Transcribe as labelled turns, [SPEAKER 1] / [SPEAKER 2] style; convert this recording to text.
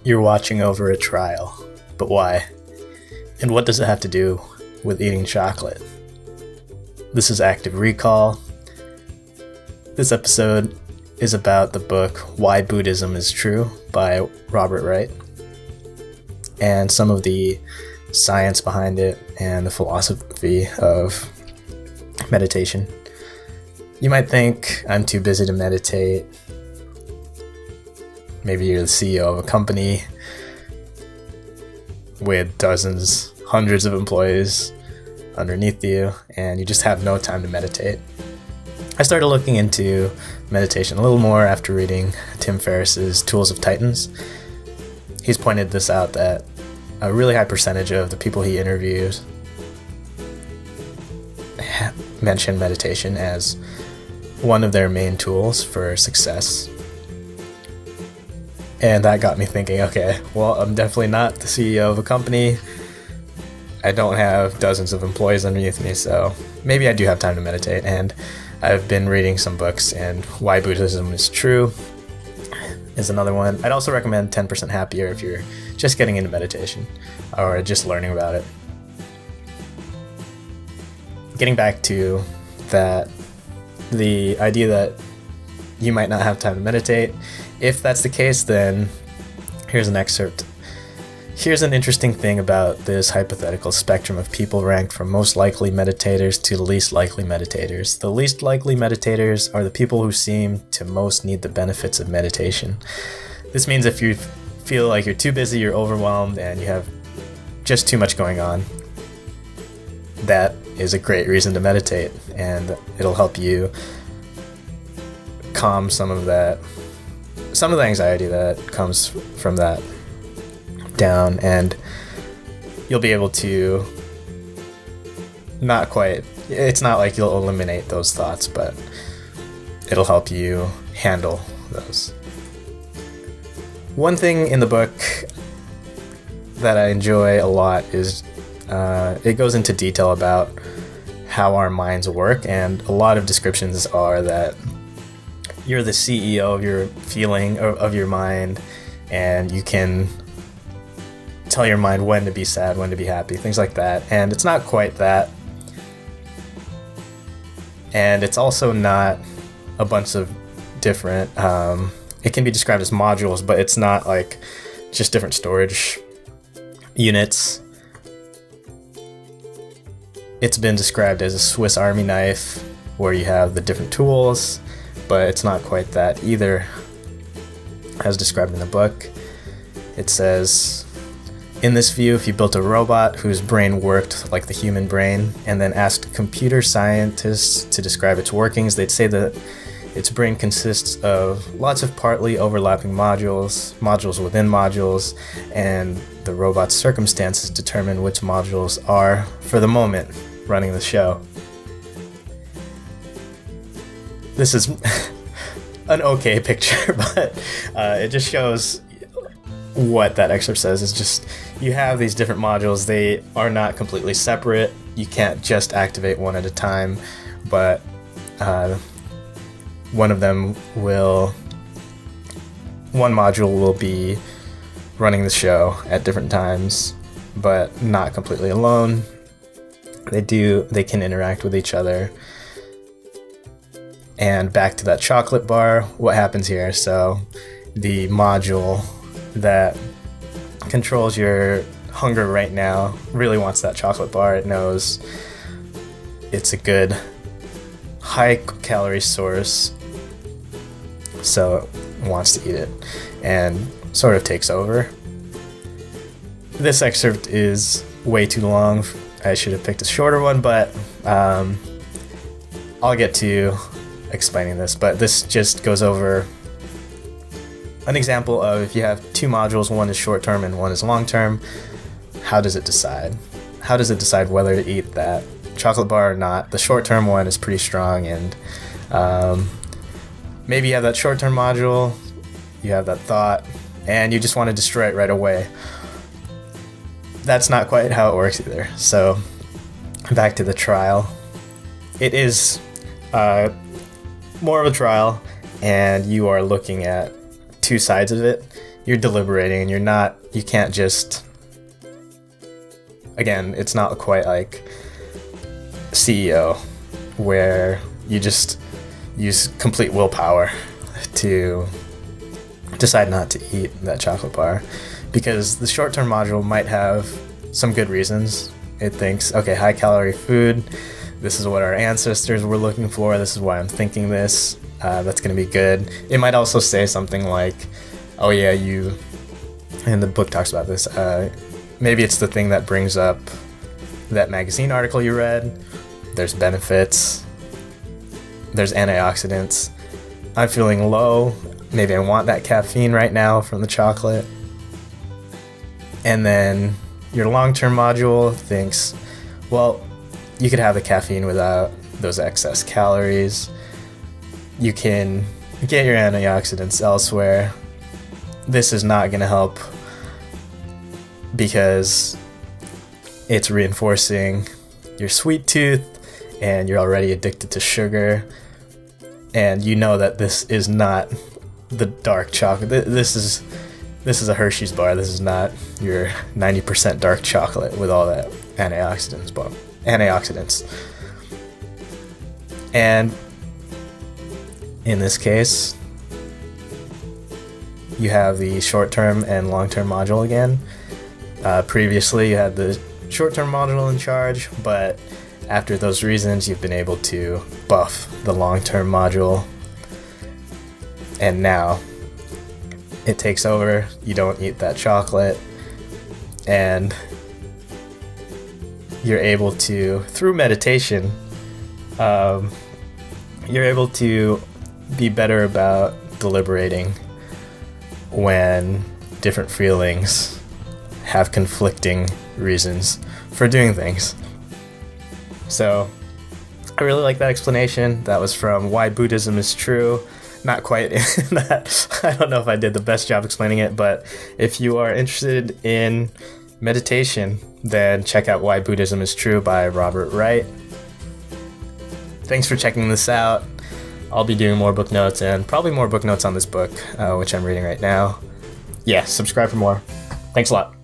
[SPEAKER 1] You're watching over a trial, but why? And what does it have to do with eating chocolate? This is Active Recall. This episode is about the book Why Buddhism is True by Robert Wright, and some of the science behind it and the philosophy of meditation. You might think I'm too busy to meditate. Maybe you're the CEO of a company with dozens, hundreds of employees underneath you, and you just have no time to meditate. I started looking into meditation a little more after reading Tim Ferriss's Tools of Titans. He's pointed this out that a really high percentage of the people he interviews mention meditation as one of their main tools for success. And that got me thinking, okay, well, I'm definitely not the CEO of a company. I don't have dozens of employees underneath me, so maybe I do have time to meditate. And I've been reading some books, and Why Buddhism is True is another one. I'd also recommend 10% Happier if you're just getting into meditation or just learning about it. Getting back to that, the idea that you might not have time to meditate. If that's the case, then here's an excerpt. Here's an interesting thing about this hypothetical spectrum of people ranked from most likely meditators to least likely meditators. The least likely meditators are the people who seem to most need the benefits of meditation. This means if you feel like you're too busy, you're overwhelmed, and you have just too much going on, that is a great reason to meditate, and it'll help you calm some of the anxiety that comes from that down, and you'll be able to it's not like you'll eliminate those thoughts, but it'll help you handle those. One thing in the book that I enjoy a lot is it goes into detail about how our minds work, and a lot of descriptions are that you're the CEO of your feeling, of your mind, and you can tell your mind when to be sad, when to be happy, things like that. And it's not quite that. And it's also not a bunch of different, it can be described as modules, but it's not like just different storage units. It's been described as a Swiss Army knife where you have the different tools, but it's not quite that either. As described in the book, it says, in this view, if you built a robot whose brain worked like the human brain and then asked computer scientists to describe its workings, they'd say that its brain consists of lots of partly overlapping modules within modules, and the robot's circumstances determine which modules are, for the moment, running the show. This is an okay picture, but it just shows what that excerpt says. Is just, you have these different modules. They are not completely separate. You can't just activate one at a time, but one module will be running the show at different times, but not completely alone. They can interact with each other. And back to that chocolate bar, what happens here? So the module that controls your hunger right now really wants that chocolate bar. It knows it's a good high-calorie source, so it wants to eat it and sort of takes over. This excerpt is way too long. I should have picked a shorter one, but I'll get to explaining this, but this just goes over an example of if you have two modules, one is short-term and one is long-term, how does it decide? How does it decide whether to eat that chocolate bar or not? The short-term one is pretty strong, and maybe you have that short-term module, you have that thought, and you just want to destroy it right away. That's not quite how it works either. So back to the trial. It is more of a trial, and you are looking at two sides of it. You're deliberating, and you can't just, again, it's not quite like CEO, where you just use complete willpower to decide not to eat that chocolate bar, because the short-term module might have some good reasons. It thinks, okay, high-calorie food, this is what our ancestors were looking for, this is why I'm thinking this, that's going to be good. It might also say something like, oh yeah, and the book talks about this, maybe it's the thing that brings up that magazine article you read, there's benefits, there's antioxidants, I'm feeling low, maybe I want that caffeine right now from the chocolate. And then your long-term module thinks, well, you could have the caffeine without those excess calories. You can get your antioxidants elsewhere. This is not going to help because it's reinforcing your sweet tooth and you're already addicted to sugar. And you know that this is not the dark chocolate. This is a Hershey's bar. This is not your 90% dark chocolate with all that antioxidants. And in this case, you have the short-term and long-term module again. Previously, you had the short-term module in charge, but after those reasons, you've been able to buff the long-term module. And now it takes over, you don't eat that chocolate, and you're able to, through meditation, you're able to be better about deliberating when different feelings have conflicting reasons for doing things. So I really like that explanation. That was from Why Buddhism is True. Not quite in that. I don't know if I did the best job explaining it, but if you are interested in meditation, then check out Why Buddhism is True by Robert Wright. Thanks for checking this out. I'll be doing more book notes and probably more book notes on this book, which I'm reading right now. Yeah, subscribe for more. Thanks a lot.